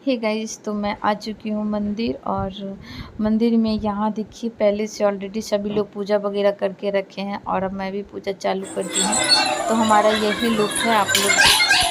Hey guys, तो मैं आ चुकी हूँ मंदिर। और मंदिर में यहाँ देखिए पहले से ऑलरेडी सभी लोग पूजा वगैरह करके रखे हैं और अब मैं भी पूजा चालू कर दी हूँ। तो हमारा यही लुक है, आप लोग देख सकते हैं।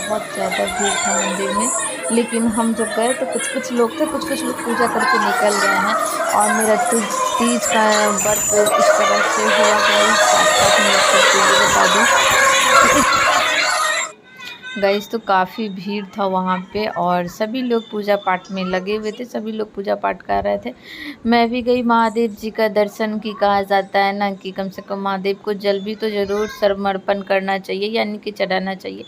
बहुत ज़्यादा भीड़ था मंदिर में, लेकिन हम जब गए तो कुछ लोग थे, कुछ लोग पूजा करके निकल गए हैं। और मेरा तीज का व्रत इस तरह से हुआ गाइस, साथ में आप सबको ये बता दूँ गाइस। तो काफ़ी भीड़ था वहाँ पे और सभी लोग पूजा पाठ में लगे हुए थे, सभी लोग पूजा पाठ कर रहे थे। मैं भी गई। महादेव जी का दर्शन की कहा जाता है ना कि कम से कम महादेव को जल भी तो ज़रूर समर्पण करना चाहिए, यानी कि चढ़ाना चाहिए।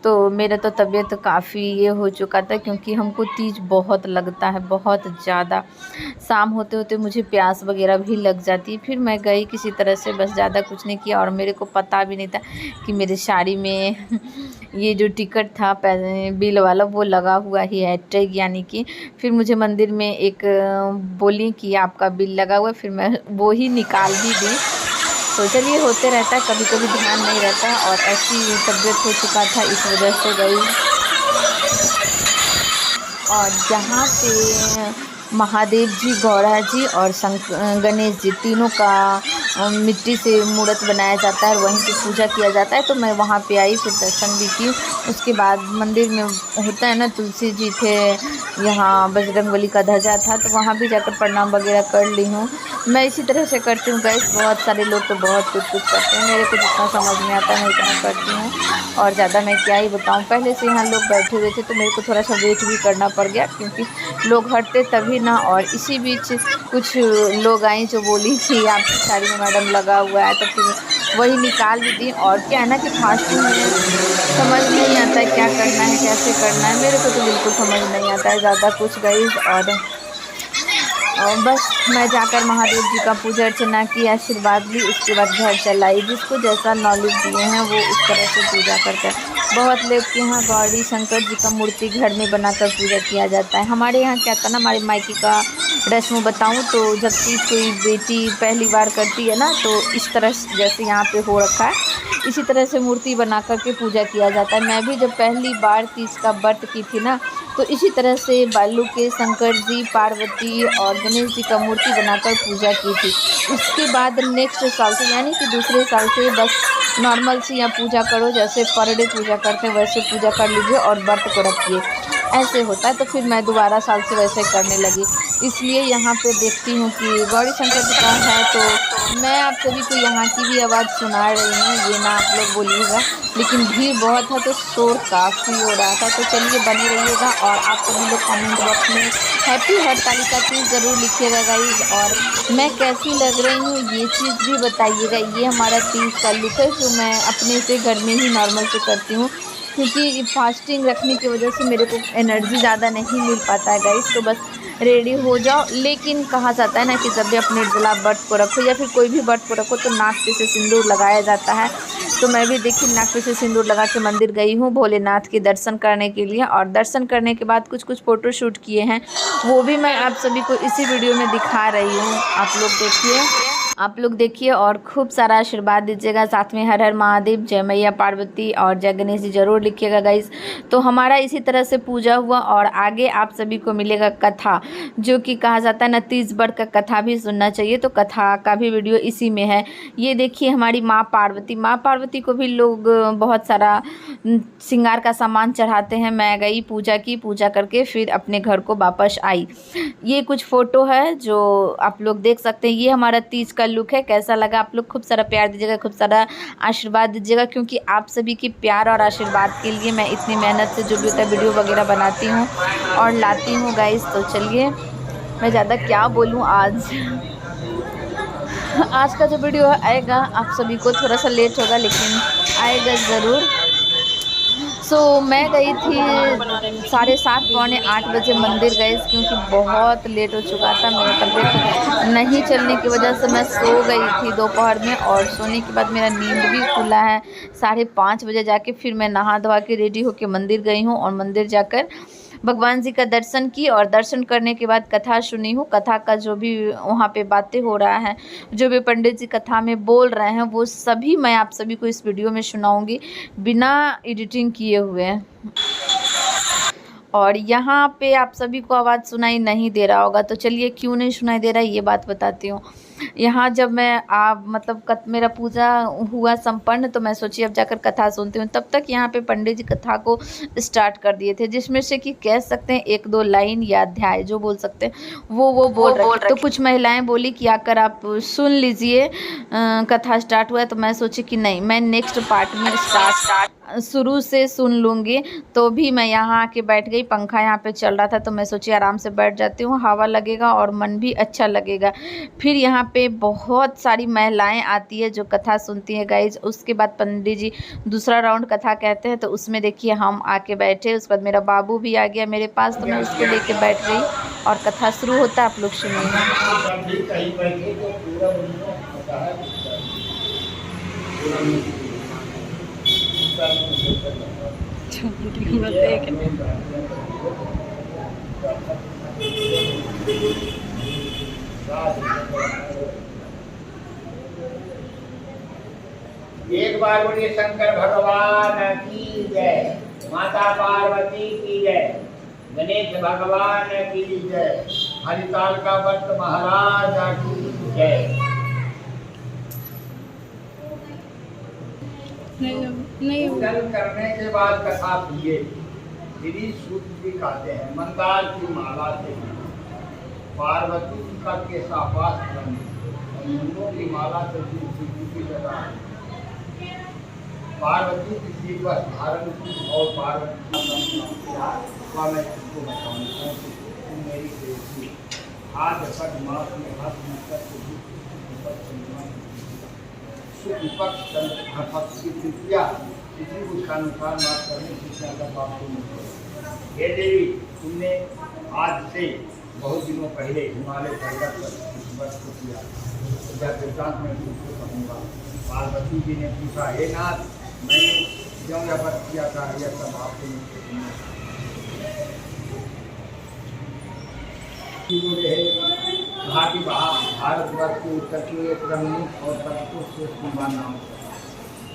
तो मेरा तो तबीयत काफ़ी ये हो चुका था, क्योंकि हमको तीज बहुत लगता है, बहुत ज़्यादा। शाम होते होते मुझे प्यास वगैरह भी लग जाती। फिर मैं गई किसी तरह से, बस ज़्यादा कुछ नहीं किया। और मेरे को पता भी नहीं था कि मेरी साड़ी में ये जो टिकट था बिल वाला वो लगा हुआ ही है, टैग यानी कि। फिर मुझे मंदिर में एक बोली कि आपका बिल लगा हुआ है, फिर मैं वो ही निकाल भी दी। तो चलिए, होते रहता है, कभी कभी ध्यान नहीं रहता। और ऐसी तबीयत हो चुका था, इस वजह से गई। और जहाँ पे महादेव जी, गौरा जी और गणेश जी तीनों का मिट्टी से मूर्त बनाया जाता है और वहीं पे पूजा किया जाता है। तो मैं वहाँ पे आई, फिर दर्शन भी की। उसके बाद मंदिर में होता है ना, तुलसी जी थे, यहाँ बजरंगबली का ध्वजा था, तो वहाँ भी जाकर प्रणाम वगैरह कर ली हूँ। मैं इसी तरह से करती हूँ गाइस। बहुत सारे लोग तो बहुत कुछ करते हैं, मेरे को जितना समझ में आता है मैं इतना करती हूँ। और ज़्यादा मैं क्या ही बताऊँ, पहले से यहाँ लोग बैठे हुए थे तो मेरे को थोड़ा सा वेट भी करना पड़ गया, क्योंकि लोग हटते तभी ना। और इसी बीच कुछ लोग आई जो बोली कि आपकी साड़ी में मैडम लगा हुआ है, तो फिर वही निकाल भी दी। और क्या है ना कि फास्टिंग में समझ नहीं आता है क्या करना है, कैसे करना है। मेरे को तो बिल्कुल समझ नहीं आता है ज़्यादा कुछ गाइस। और बस मैं जाकर महादेव जी का पूजा अर्चना की, आशीर्वाद ली, उसके बाद घर चलाई। जिसको जैसा नॉलेज दिए हैं वो उस तरह से पूजा करता है। बहुत लोग के यहाँ गौरी शंकर जी का मूर्ति घर में बनाकर पूजा किया जाता है। हमारे यहाँ क्या था ना, हमारे मायके का रस्म बताऊँ तो जब तीज कोई बेटी पहली बार करती है ना, तो इस तरह जैसे यहाँ पे हो रखा है, इसी तरह से मूर्ति बना कर के पूजा किया जाता है। मैं भी जब पहली बार तीज का व्रत की थी ना, तो इसी तरह से बालू के शंकर जी, पार्वती और गणेश जी का मूर्ति बनाकर पूजा की थी। उसके बाद नेक्स्ट साल से, यानी कि दूसरे साल से, बस नॉर्मल सी या पूजा करो, जैसे पर डे पूजा करते हैं वैसे पूजा कर लीजिए और व्रत को रखिए, ऐसे होता है। तो फिर मैं दोबारा साल से वैसे करने लगी। इसलिए यहाँ पे देखती हूँ कि गौरी शंकर जी का है, तो मैं आप सभी को यहाँ की भी आवाज़ सुना रही हूँ, ये ना आप लोग बोलिएगा। लेकिन भीड़ बहुत है तो शोर काफ़ी हो रहा था। तो चलिए, बने रहिएगा। और आप सभी लोग कमेंट बॉक्स में हैप्पी हरतालिका तीज ज़रूर लिखिएगा गाइज। और मैं कैसी लग रही हूँ ये चीज़ भी बताइएगा। ये हमारा तीज का लुक है जो मैं अपने से घर में ही नॉर्मल से करती हूँ, क्योंकि फास्टिंग रखने की वजह से मेरे को एनर्जी ज़्यादा नहीं मिल पाता है गाइस। तो बस रेडी हो जाओ। लेकिन कहा जाता है ना कि जब भी अपने निर्जला व्रत को रखो या फिर कोई भी व्रत को रखो तो नाक पे से सिंदूर लगाया जाता है। तो मैं भी देखिए नाक पे से सिंदूर लगा के मंदिर गई हूँ भोलेनाथ के दर्शन करने के लिए। और दर्शन करने के बाद कुछ फ़ोटो शूट किए हैं, वो भी मैं आप सभी को इसी वीडियो में दिखा रही हूँ। आप लोग देखिए और खूब सारा आशीर्वाद दीजिएगा। साथ में हर हर महादेव, जय मैया पार्वती और जय गणेश जी ज़रूर लिखिएगा गाइस। तो हमारा इसी तरह से पूजा हुआ। और आगे आप सभी को मिलेगा कथा, जो कि कहा जाता है ना तीज व्रत का कथा भी सुनना चाहिए, तो कथा का भी वीडियो इसी में है। ये देखिए हमारी माँ पार्वती को भी लोग बहुत सारा श्रृंगार का सामान चढ़ाते हैं। मैं गई, पूजा की, पूजा करके फिर अपने घर को वापस आई। ये कुछ फ़ोटो है जो आप लोग देख सकते हैं। ये हमारा तीज का लुक है। कैसा लगा आप लोग खूब सारा प्यार दीजिएगा, खूब सारा आशीर्वाद दीजिएगा, क्योंकि आप सभी की प्यार और आशीर्वाद के लिए मैं इतनी मेहनत से जो भी होता है वीडियो वगैरह बनाती हूँ और लाती हूँ गाइस। तो चलिए, मैं ज़्यादा क्या बोलूँ, आज का जो वीडियो आएगा आप सभी को थोड़ा सा लेट होगा, लेकिन आएगा ज़रूर। मैं गई थी 7:30 पौने 8 बजे मंदिर गई, क्योंकि बहुत लेट हो चुका था। मेरा तबीयत नहीं चलने की वजह से मैं सो गई थी दोपहर में। और सोने के बाद मेरा नींद भी खुला है। 5:30 बजे जाके फिर मैं नहा धोवा के रेडी होके मंदिर गई हूँ और मंदिर जाकर भगवान जी का दर्शन की। और दर्शन करने के बाद कथा सुनी हूँ। कथा का जो भी वहाँ पे बातें हो रहा है, जो भी पंडित जी कथा में बोल रहे हैं, वो सभी मैं आप सभी को इस वीडियो में सुनाऊंगी बिना एडिटिंग किए हुए। और यहाँ पे आप सभी को आवाज़ सुनाई नहीं दे रहा होगा, तो चलिए क्यों नहीं सुनाई दे रहा है ये बात बताती हूँ। यहाँ जब मैं मतलब मेरा पूजा हुआ संपन्न, तो मैं सोची अब जाकर कथा सुनती हूँ। तब तक यहाँ पे पंडित जी कथा को स्टार्ट कर दिए थे, जिसमें से कि कह सकते हैं 1-2 लाइन या अध्याय जो बोल सकते हैं वो बोल रखे। तो कुछ महिलाएं बोली कि आकर आप सुन लीजिए, कथा स्टार्ट हुआ है। तो मैं सोची कि नहीं, मैं नेक्स्ट पार्ट में शुरू से सुन लूँगी। तो भी मैं यहाँ आके बैठ गई, पंखा यहाँ पे चल रहा था, तो मैं सोची आराम से बैठ जाती हूँ, हवा लगेगा और मन भी अच्छा लगेगा। फिर यहाँ पे बहुत सारी महिलाएं आती है जो कथा सुनती है गाइज। उसके बाद पंडित जी दूसरा राउंड कथा कहते हैं, तो उसमें देखिए हम आके बैठे। उसके बाद मेरा बाबू भी आ गया मेरे पास, तो मैं उसको लेके बैठ गई और कथा शुरू होता है। आप लोग एक बार बोलिए शंकर भगवान की जय, माता पार्वती की जय, गणेश भगवान की जय, हरिताल का भक्त महाराज की जय। नहीं पूजन करने के बाद कथा सुनिए। श्री सूत्र भी कहते हैं मंदार की माला से पार्वती जी का केशापास और मुंडों की माला से शिव की लगा पार्वती की शिव पर धारण की और पार्वती का मैं तुमको बताऊँ मेरी देवी आज पद मास में हाथ में विपक्ष की तृतीया किसी उसका अनुसार बात करने की ज्यादा बात को नहीं। हे देवी, तुमने आज से बहुत दिनों पहले हिमालय पर्वत पर इस वर्ष को किया। जब वृत्तांत में तुमको कहूँगा। पार्वती जी ने पूछा, हे नाथ, मैंने क्यों यह व्रत किया था, यह सब आपको भारतवर्ष के उत्तर के एक रंगीन और सबको श्रेष्ठ नाम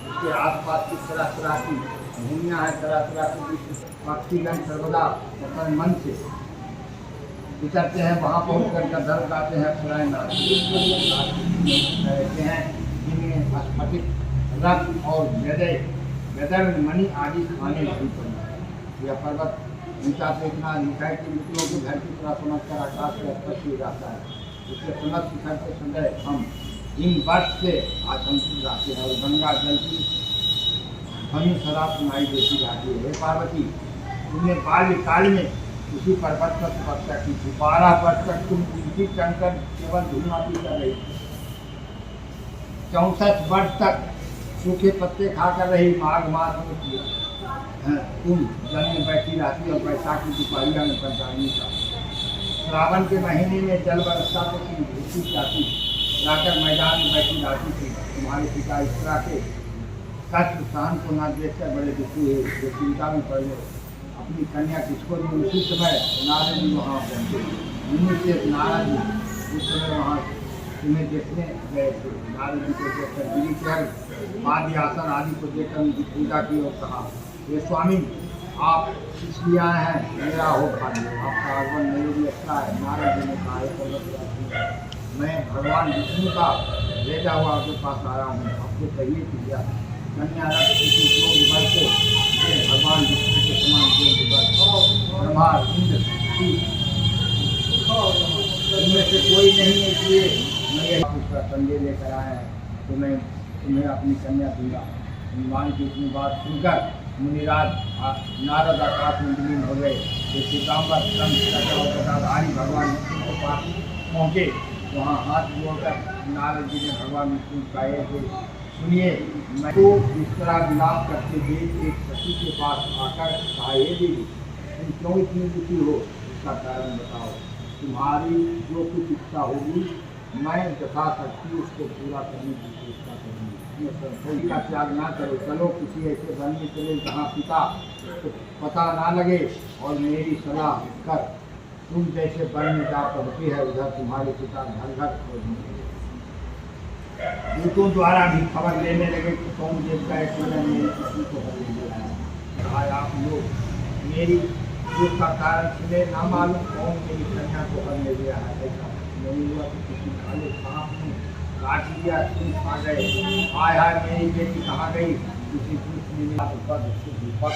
उसके आसपास की तरह की भूमियाँ हैं, तरह की पक्षीगण सर्वदा अपने मन से विचरते हैं। वहाँ पहुँच कर गधर्व गाते हैं, अप्सराएं रहते हैं, जिनमें स्फटिक रक्त और गदर मणि आदि खाने नहीं पड़े। यह पर्वत ऊंचा से इतना लिखा है कि मित्रों के घर की तरह समझकर आकाश से स्पर्श हो जाता है। उसके समझ शिखर के संदर्भ हम इन वर्ष से आशंकित रहते हैं और गंगा जल की ध्वनि सदा सुनाई देती रहती है। हे पार्वती, तुमने बाल्यकाल में उसी पर्वत पर तपस्या की थी। 12 वर्ष तक तुम उनकी चढ़कर केवल धूमाती कर रही थी। 64 वर्ष तक सूखे पत्ते खाकर रही। माघ मास में तुम जल में बैठी रहती और बैसाख की दोपहरिया में पंचायनी का। श्रावण के महीने में जल बरसता तो तुम भूसी जाती, जाकर मैदान में बैठी रहती थी। तुम्हारे पिता इस तरह के कष्ट सहन को न देखकर बड़े दुखी हुए, जो चिंता में पड़ गए। अपनी कन्या किसको दी? उसी समय नारद जी वहाँ पहुँचे। उन्हीं से नारद जी उस समय वहाँ तुम्हें देखने गए थे। नारद जी को देखकर गिरी कर आदि आसन आदि को देखकर उनकी पूजा की और कहा, ये स्वामी, आप इसलिए आए हैं, मेरा हो भाग्य, आपका आगमन मेरे लिए अच्छा है। नारद जी ने कहा, मैं भगवान विष्णु का भेजा हुआ आपके पास आया हूँ। आपको कहिए कि कन्या रक्त किसी को विवर को भगवान विष्णु के समान जो ब्रह्मा इंद्र इनमें से कोई नहीं है, इसलिए मैं उसका संदेह लेकर आया है, तो मैं तुम्हें अपनी कन्या दूंगा। हनुमान की इतनी बात सुनकर मुनिराज नारद आकाश में विलीन हो गए। तो श्रीकांबर गदाधारी भगवान विष्णु के पास पहुँचे। वहाँ हाथ जोड़कर नारद जी ने भगवान विष्णु कहे थे, सुनिए, मैं तो इस तरह विलाप करते हुए एक सखी के पास आकर कहा, हे देवी, तुम क्यों इतनी दुखी हो, इसका कारण बताओ। तुम्हारी जो कुछ इच्छा होगी मैं यथाशक्ति उसको पूरा करने की चेष्टा करूँगी। का त्याग ना करो, चलो किसी ऐसे वन में चले जहाँ पिता तो पता ना लगे, और मेरी सलाह कर तुम जैसे वन में जा पड़ती है उधर तुम्हारे पिता घर घर खोजने दूतों द्वारा भी खबर लेने लगे कि कौन देवता है, मैंने मेरी किसी को हर ले लिया है। आप लोग मेरी जिसका कारण सुने ना मालूम कौन मेरी कन्या को कर ले गया है। ऐसा नहीं हुआ कि किसी काले सांप ने काट लिया, सिर खा गए। हाय हाय मेरी बेटी कहाँ गई? किसी दुष्ट ने दीपक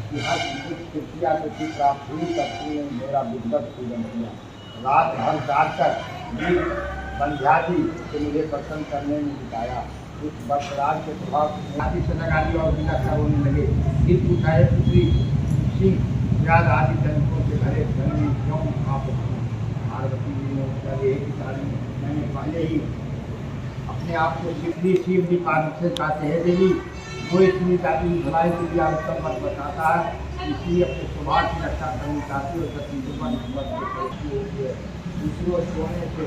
कि हर दुष्ट कृत्या को की प्राप्त हुई, तब तूने मेरा विद्वत पूजन किया। रात भर जाग कर संध्यादी से मुझे प्रसन्न करने में बिताया। उस वर्षराज के प्रभाव से लगा दिया और बिना होने लगे। फिर पूछा पुत्री सिंह याद आदि तंत्रों से भरे घर में क्यों आप पार्वती जी ने उत्तर यही कि मैंने पहले ही अपने आप को सिद्धि शिव जी पार्वती से चाहते हैं देवी वो इतनी दादी भलाई के लिए उत्तम मत बताता है, इसलिए अपने स्वभाव की रक्षा करनी चाहती है। दूसरी ओर सोने से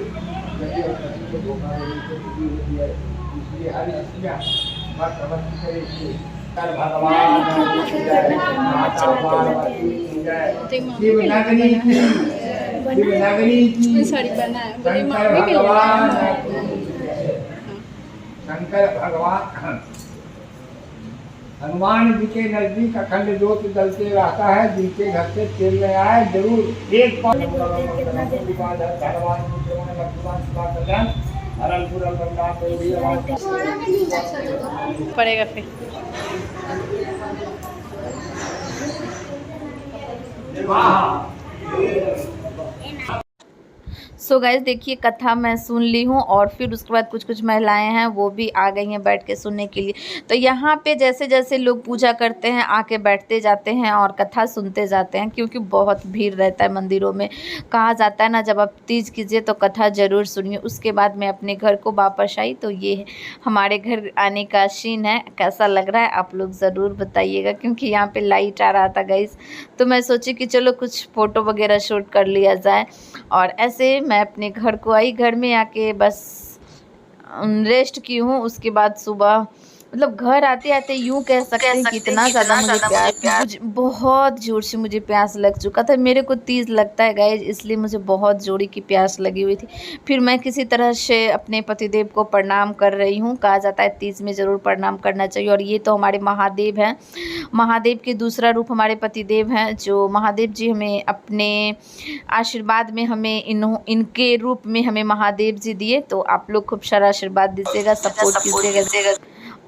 गति और गति को धोखा होती है, इसलिए हर स्त्रियाँ मत अवश्य करे। भगवान शिव नगरी की शंकर भगवान हनुमान जी के नजदीक अखंड ज्योति जलते रहता है। जिनके घर से तेल में आए जरूर एक पड़ेगा फिर। सो गाइस देखिए कथा मैं सुन ली हूँ और फिर उसके बाद कुछ कुछ महिलाएं हैं वो भी आ गई हैं बैठ के सुनने के लिए। तो यहाँ पे जैसे जैसे लोग पूजा करते हैं आके बैठते जाते हैं और कथा सुनते जाते हैं, क्योंकि बहुत भीड़ रहता है मंदिरों में। कहा जाता है ना जब आप तीज कीजिए तो कथा ज़रूर सुनिए। उसके बाद मैं अपने घर को वापस आई। तो ये हमारे घर आने का सीन है। कैसा लग रहा है आप लोग ज़रूर बताइएगा, क्योंकि यहाँ पर लाइट आ रहा था गाइस। तो मैं सोची कि चलो कुछ फ़ोटो वगैरह शूट कर लिया जाए। और ऐसे मैं अपने घर को आई। घर में आके बस रेस्ट की हूँ। उसके बाद सुबह मतलब घर आते आते यूँ कह सकते हैं कि इतना ज़्यादा मुझे प्यास बहुत ज़ोर से मुझे प्यास लग चुका था। मेरे को तीज लगता है गाइस, इसलिए मुझे बहुत जोरी की प्यास लगी हुई थी। फिर मैं किसी तरह से अपने पतिदेव को प्रणाम कर रही हूँ। कहा जाता है तीज में ज़रूर प्रणाम करना चाहिए। और ये तो हमारे महादेव हैं। महादेव के दूसरा रूप हमारे पतिदेव हैं, जो महादेव जी हमें अपने आशीर्वाद में हमें इनके रूप में हमें महादेव जी दिए। तो आप लोग खूब सारा आशीर्वाद दीजिएगा, सपोर्ट कीजिएगा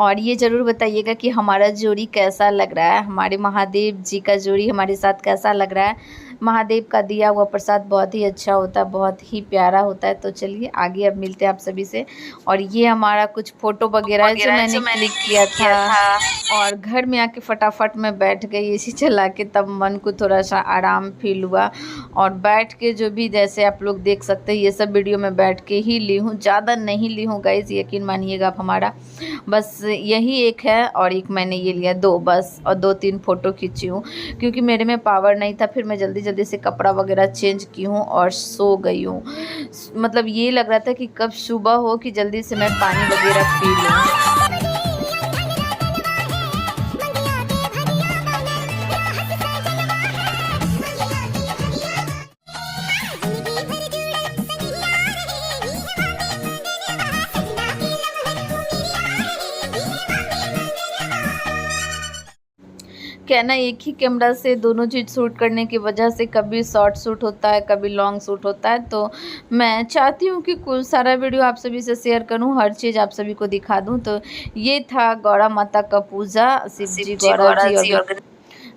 और ये ज़रूर बताइएगा कि हमारा जोड़ी कैसा लग रहा है, हमारे महादेव जी का जोड़ी हमारे साथ कैसा लग रहा है। महादेव का दिया हुआ प्रसाद बहुत ही अच्छा होता है, बहुत ही प्यारा होता है। तो चलिए आगे अब मिलते हैं आप सभी से। और ये हमारा कुछ फ़ोटो वगैरह है जो मैंने क्लिक किया था। और घर में आके फटाफट मैं बैठ गई एसी चला के, तब मन को थोड़ा सा आराम फील हुआ। और बैठ के जो भी जैसे आप लोग देख सकते हैं ये सब वीडियो मैं बैठ के ही ली हूँ, ज़्यादा नहीं ली हूँ गाइस, यकीन मानिएगा आप हमारा। बस यही एक है और एक मैंने ये लिया, दो बस, और 2-3 फ़ोटो खींची हूँ क्योंकि मेरे में पावर नहीं था। फिर मैं जल्दी जल्दी से कपड़ा वगैरह चेंज की हूँ और सो गई हूँ। मतलब ये लग रहा था कि कब सुबह हो कि जल्दी से मैं पानी वगैरह पी लूँ। क्या ना एक ही कैमरा से दोनों चीज़ शूट करने की वजह से कभी शॉर्ट शूट होता है, कभी लॉन्ग शूट होता है। तो मैं चाहती हूँ कि कुछ सारा वीडियो आप सभी से शेयर करूँ, हर चीज़ आप सभी को दिखा दूँ। तो ये था गौरा माता का पूजा, शिव जी, गौरा जी और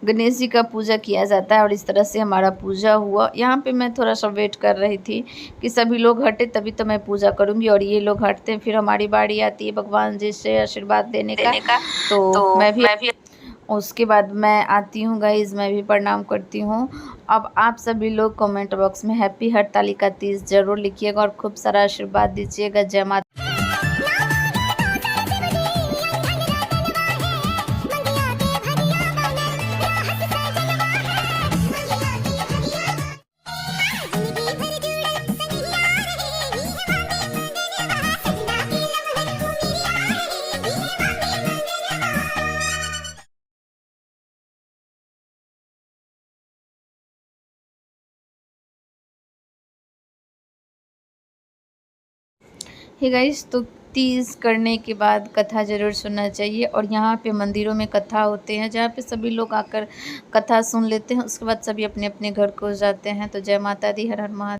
गणेश जी का पूजा किया जाता है। और इस तरह से हमारा पूजा हुआ। यहाँ पे मैं थोड़ा सा वेट कर रही थी कि सभी लोग हटे तभी तो मैं पूजा करूँगी। और ये लोग हटते हैं फिर हमारी बारी आती है भगवान जी से आशीर्वाद देने का। तो मैं भी उसके बाद मैं आती हूँ गाइज़, मैं भी प्रणाम करती हूँ। अब आप सभी लोग कमेंट बॉक्स में हैप्पी हरतालिका तीज ज़रूर लिखिएगा और खूब सारा आशीर्वाद दीजिएगा। जय माता। हे गाइस, तो आरती करने के बाद कथा ज़रूर सुनना चाहिए। और यहाँ पे मंदिरों में कथा होते हैं जहाँ पे सभी लोग आकर कथा सुन लेते हैं, उसके बाद सभी अपने अपने घर को जाते हैं। तो जय माता दी, हर हर महादेव।